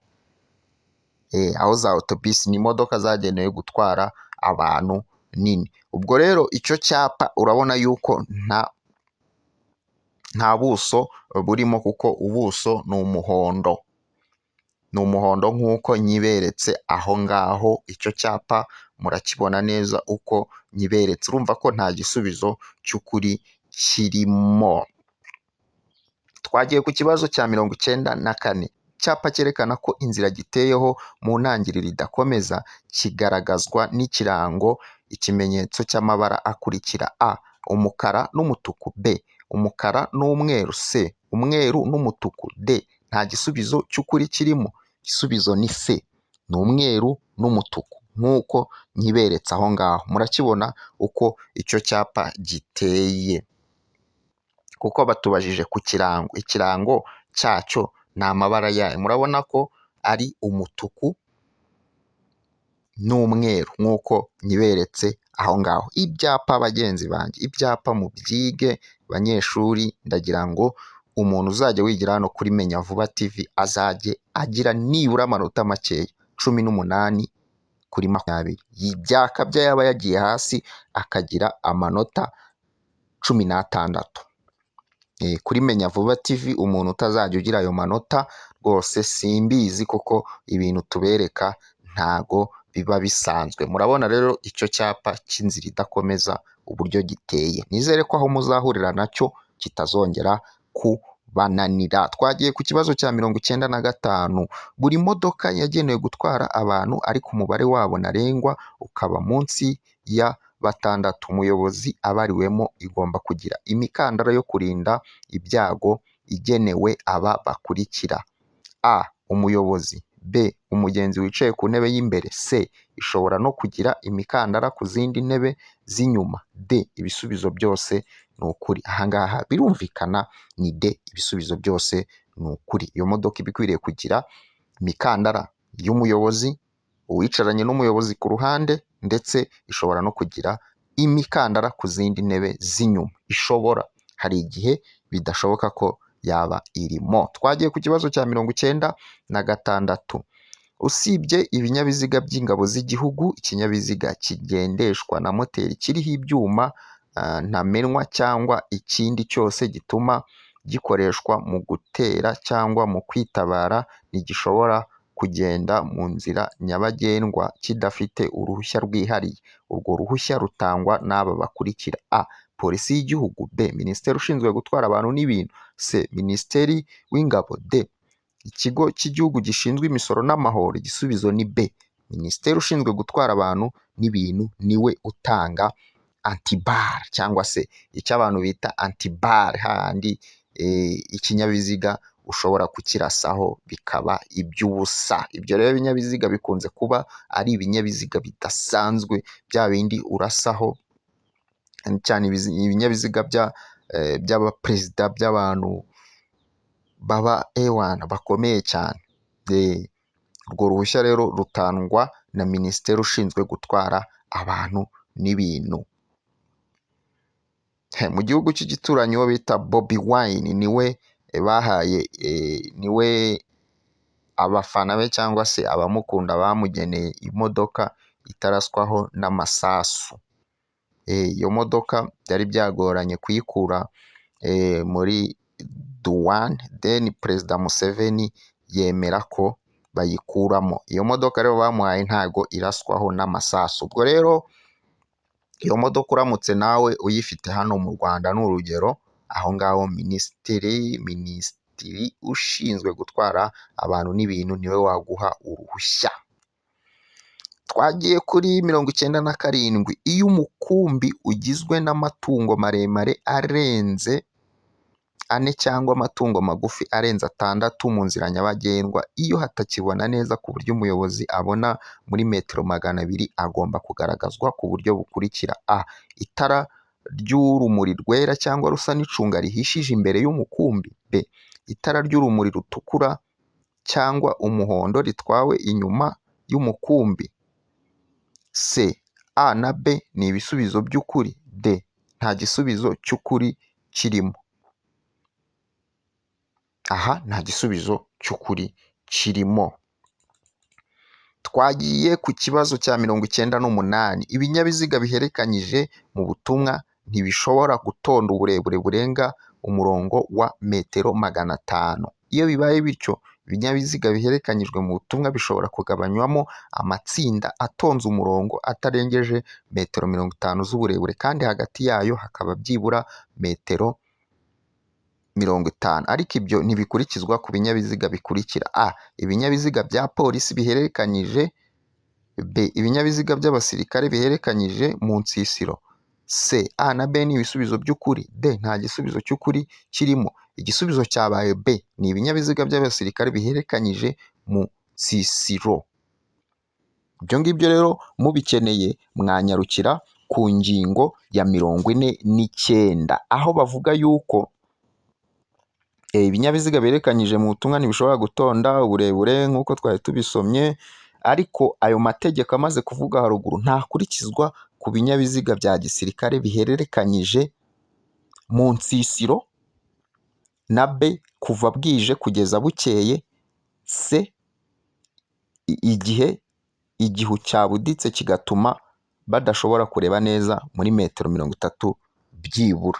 Aho za otobisi ni imodoka zagenewe gutwara abantu nini. Ubwo rero icyo cyapa urabona yuko nta nta buso burimo kuko ubuso ni umuhondo. Ni umuhondo nk'uko nyiberetse aho ngaho, icyo cyapa murakibona neza uko nyiberetse. Urumva ko nta gisubizo cy'ukuri kirimo. Twagiye ku kibazo cya 94. Icyapa cyerekana ko inzira giteyeho mu ntangiriro idakomeza kigaragazwa n'ikirango, ikimenyetso cy'amabara akurikira: a umukara n'umutuku, b umukara n'umweru, c umweru n'umutuku, d nta gisubizo cy'ukuri kirimo. Igisubizo ni c, ni umweru n'umutuku nk'uko nyiberetse aho ngaho. Murakibona uko icyo cyapa giteye kuko batubajije ku kirango. Ikirango cyacyo ni amabara yayo, murabona ko ari umutuku n'umweru nk'uko nyiberetse aho ngaho. Ibyapa bagenzi banjye, ibyapa mu byige banyeshuri, ndagira ngo umuntu uzajya wigira hano kuri Menya Vuba TV azajye agira nibura amanota makeya 18 kuri 20. Byakabya yaba yagiye hasi akagira amanota 16. Kuri Menya Vuba TV umuntu utazajya ugira ayo manota rwose simbizi, kuko ibintu tubereka ntago biba bisanzwe. Murabona rero icyo cyapa cy'inzira idakomeza uburyo giteye. Nizere ko aho muzahurira nacyo kitazongera kubananira. Twagiye ku kibazo cya 95. Buri modoka yagenewe gutwara abantu ariko umubare wabo ntarengwa ukaba munsi ya 6, umuyobozi abariwemo igomba kugira imikandara yo kurinda ibyago igenewe aba bakurikira: a umuyobozi, b umugenzi wicaye ku ntebe y'imbere, c ishobora no kugira imikandara ku zindi ntebe z'inyuma, d ibisubizo byose ni ukuri. Ahangaha birumvikana ni d, ibisubizo byose ni ukuri. Iyo modoka iba ikwiriye kugira imikandara y'umuyobozi, uwicaranye n'umuyobozi ku ruhande, ndetse ishobora no kugira imikandara ku zindi ntebe z'inyuma. Ishobora, hari igihe bidashoboka ko yaba irimo. Twagiye ku kibazo cya 96. Usibye ibinyabiziga by'ingabo z'igihugu, ikinyabiziga kigendeshwa na moteri kiriho ibyuma ntamenwa cyangwa ikindi cyose gituma gikoreshwa mu gutera cyangwa mu kwitabara ntigishobora kugenda mu nzira nyabagendwa kidafite uruhushya rwihariye. Urwo ruhushya rutangwa n'aba bakurikira: a polisi y'igihugu, b minisiteri ushinzwe gutwara abantu n'ibintu, c minisiteri w'ingabo, d ikigo cy'igihugu gishinzwe imisoro n'amahoro. Igisubizo ni b, minisiteri ushinzwe gutwara abantu n'ibintu niwe utanga antibar, cyangwa se icyo abantu bita antibar, handi ikinyabiziga ushobora kukirasaho bikaba iby'ubusa. Ibyo rero ibinyabiziga bikunze kuba ari ibinyabiziga bidasanzwe, bya bindi urasaho cyane ibinyabiziga by'abaperezida, by'abantu baba bakomeye cyane. Urwo ruhushya rero rutangwa na minisiteri ushinzwe gutwara abantu n'ibintu. Mu gihugu cy'igituranyi uwo bita Bobi Wine niwe bahaye, niwe abafana be cyangwa se abamukunda bamugeneye imodoka itaraswaho n'amasasu. Iyo modoka byari byagoranye kuyikura muri Douane, then Perezida Museveni yemera ko bayikuramo. Iyo modoka rero bamuhaye ntago iraswaho n'amasasu. Ubwo rero iyo modoka uramutse nawe uyifite hano mu Rwanda, ni urugero, aho ngaho minisitiri ushinzwe gutwara abantu n'ibintu niwe waguha uruhushya. Twagiye kuri 97. Iyo umukumbi ugizwe n'amatungo maremare arenze 4 cyangwa amatungo magufi arenze 6 mu nzira nyabagendwa, iyo hatakibona neza ku buryo umuyobozi abona muri metero 200, agomba kugaragazwa ku buryo bukurikira: a itara ry'urumuri rwera cyangwa rusa n'icunga rihishije imbere y'umukumbi, b itara ry'urumuri rutukura cyangwa umuhondo ritwawe inyuma y'umukumbi, c a na b ni ibisubizo by'ukuri, d nta gisubizo cy'ukuri kirimo. Aha nta gisubizo cy'ukuri kirimo. Twagiye ku kibazo cya 98. Ibinyabiziga biherekanyije mu butumwa ntibishobora gutonda uburebure burenga umurongo wa metero 500. Iyo bibaye bityo, ibinyabiziga biherekanyijwe mu butumwa bishobora kugabanywamo amatsinda atonze umurongo atarengeje metero 50 z'uburebure, kandi hagati yayo hakaba byibura metero 50. Ariko ibyo ntibikurikizwa ku binyabiziga bikurikira: a. Ibinyabiziga bya polisi biherekanyije; b. Ibinyabiziga by'abasirikare biherekanyije mu nsisiro. c. A na b ni ibisubizo by'ukuri; d. Nta gisubizo cy'ukuri kirimo. Igisubizo cyabaye b. Ni ibinyabiziga by'abasirikare biherekanyije mu nsisiro. Ibyo ngibyo rero mubikeneye mwanyarukira ku ngingo ya 49, aho bavuga yuko ibinyabiziga biherekanyije mu butumwa ntibishobora gutonda uburebure nk'uko twari tubisomye, ariko ayo mategeko amaze kuvuga haruguru ntakurikizwa ku binyabiziga bya gisirikare bihererekanyije mu nsisiro, na b. Kuva bwije kugeza bukeye, c. Igihu cyabuditse kigatuma badashobora kureba neza muri metero 30 byibura.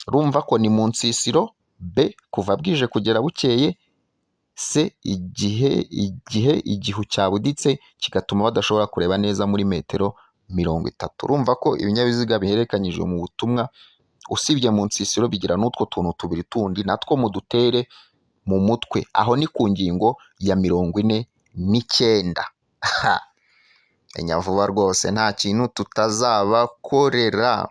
Urumva ko ni mu nsisiro; b. Kuva bwije kugera bukeye; c. Igihu cyabuditse kigatuma badashobora kureba neza muri metero 30. Urumva ko ibinyabiziga biherekanyije mu butumwa usibye mu nsisiro bigira n'utwo tuntu tubiri tundi natwo mudutere mu mutwe. Aho ni ku ngingo ya 49. Menya vuba rwose nta kintu tutazabakorera.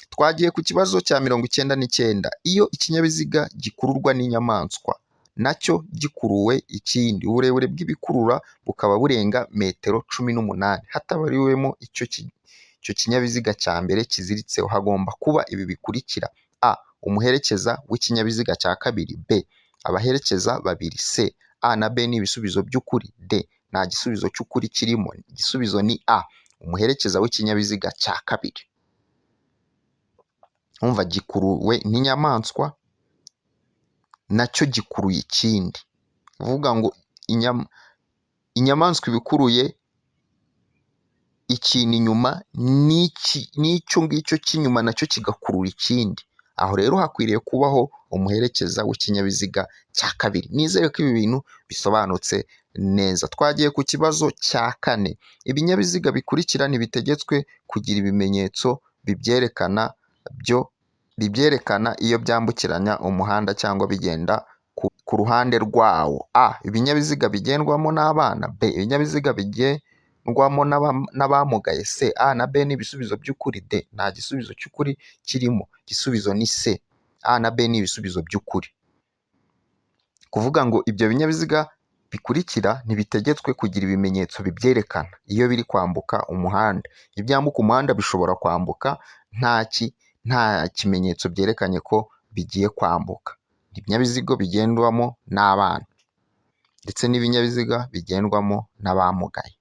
Twagiye ku kibazo cya 99. Iyo ikinyabiziga gikururwa n'inyamaswa nacyo gikuruwe ikindi, uburebure bw'ibikurura bukaba burenga metero 18 hatabariwemo icyo kinyabiziga cya mbere kiziritseho, hagomba kuba ibi bikurikira: a. Umuherekeza w'ikinyabiziga cya kabiri; b. Abaherekeza babiri; c. A na b ni ibisubizo by'ukuri; d. Nta gisubizo cy'ukuri kirimo. Igisubizo ni a. Umuherekeza w'ikinyabiziga cya kabiri. Umva, gikuruwe n'inyamaswa nacyo gikuruye ikindi. Uvuga ngo inyamaswa ibikuruye ikintu inyuma, n'icyo ngicyo cy'inyuma nacyo kigakurura ikindi. Aho rero hakwiriye kubaho umuherekeza w'ikinyabiziga cya kabiri. Nizere ko ibi bintu bisobanutse neza. Twagiye ku kibazo cya 4. Ibinyabiziga bikurikira ntibitegetswe kugira ibimenyetso bibyerekana iyo byambukiranya umuhanda cyangwa bigenda ku ruhande rwawo: a. Ibinyabiziga bigendwamo n'abana; b. Ibinyabiziga bigendwamo n'abamugaye; c. A na b ni ibisubizo by'ukuri; d. Nta gisubizo cy'ukuri kirimo. Igisubizo ni c. A na b ni ibisubizo by'ukuri. Kuvuga ngo ibyo binyabiziga bikurikira ntibitegetswe kugira ibimenyetso bibyerekana iyo biri kwambuka umuhanda. Iyo byambuka umuhanda bishobora kwambuka nta kimenyetso byerekanye ko bigiye kwambuka. Ibinyabiziga bigendwamo n'abana ndetse n'ibinyabiziga bigendwamo n'abamugaye.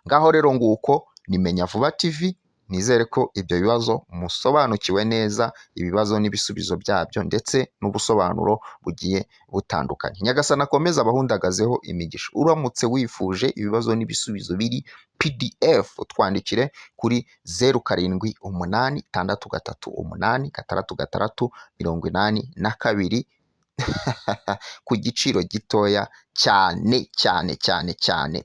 Ngaho rero nguko ni Menya Vuba TV. Nizere ko ibyo bibazo musobanukiwe neza, ibibazo n'ibisubizo byabyo ndetse n'ubusobanuro bugiye butandukanye. Nyagasani akomeze abahundagazeho imigisha. Uramutse wifuje ibibazo n'ibisubizo biri PDF, twandikire kuri 0786386682 ku giciro gitoya cyane.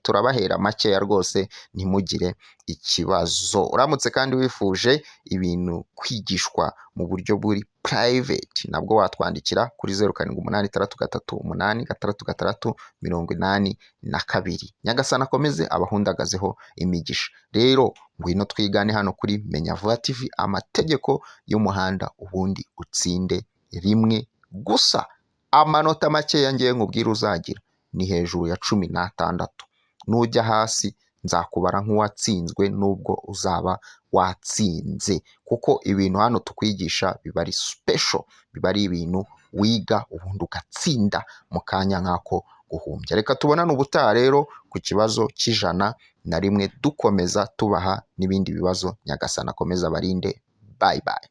Turabahera makeya rwose, ntimugire ikibazo. Uramutse kandi wifuje ibintu kwigishwa mu buryo buri private, nabwo watwandikira kuri 0786386682. Nyagasani akomeze abahundagazeho imigisha. Rero ngwino twigane hano kuri Menya Vuba TV amategeko y'umuhanda, ubundi utsinde rimwe gusa. Amanota makeya ngiye nkubwira uzagira ni hejuru ya 16. Nujya hasi nzakubara nk'uwatsinzwe nubwo uzaba watsinze, kuko ibintu hano tukwigisha biba ari special, biba ari ibintu wiga ubundi ugatsinda mu kanya nk'ako guhumbya. Reka tubonane ubutaha rero ku kibazo cy'101 dukomeza tubaha n'ibindi bibazo. Nyagasani akomeza abarinde. Bye bye.